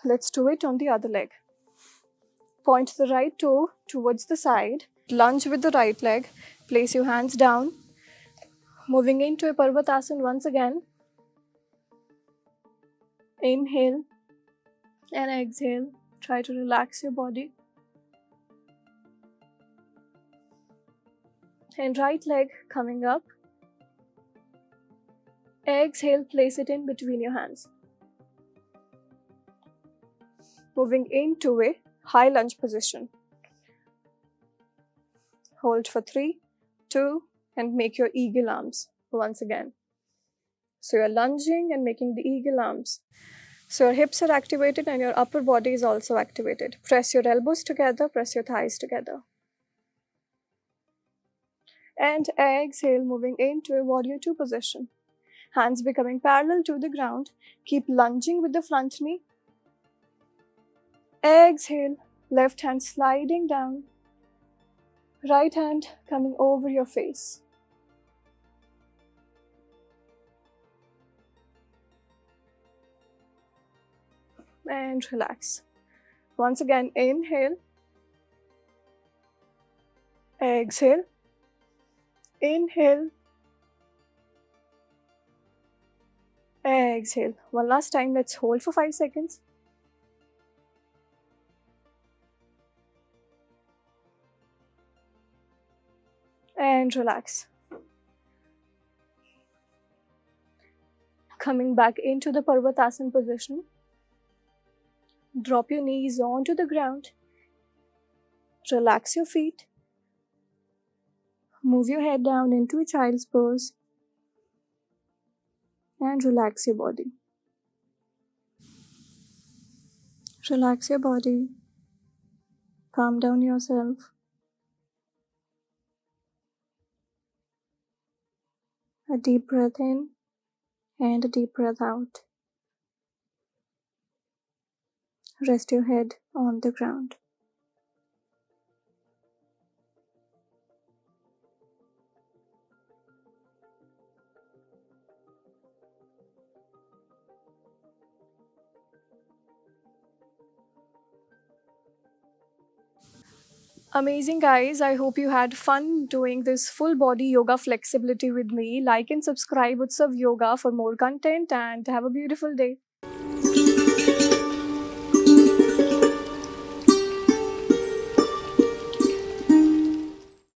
let's do it on the other leg. Point the right toe towards the side. Lunge with the right leg. Place your hands down. Moving into a Parvatasana once again. Inhale and exhale. Try to relax your body. And right leg coming up. Exhale, place it in between your hands. Moving into a high lunge position. Hold for 3, 2, and make your eagle arms once again. So you're lunging and making the eagle arms. So your hips are activated and your upper body is also activated. Press your elbows together, press your thighs together. And exhale, moving into a warrior 2 position. Hands becoming parallel to the ground. Keep lunging with the front knee. Exhale, left hand sliding down. Right hand coming over your face. And relax. Once again, inhale. Exhale. Inhale. Exhale. One last time, let's hold for 5 seconds. And relax. Coming back into the Parvatasana position. Drop your knees onto the ground. Relax your feet. Move your head down into a child's pose. And relax your body. Relax your body. Calm down yourself. A deep breath in and a deep breath out. Rest your head on the ground. Amazing, guys. I hope you had fun doing this full body yoga flexibility with me. Like and subscribe Utsav Yoga for more content and have a beautiful day.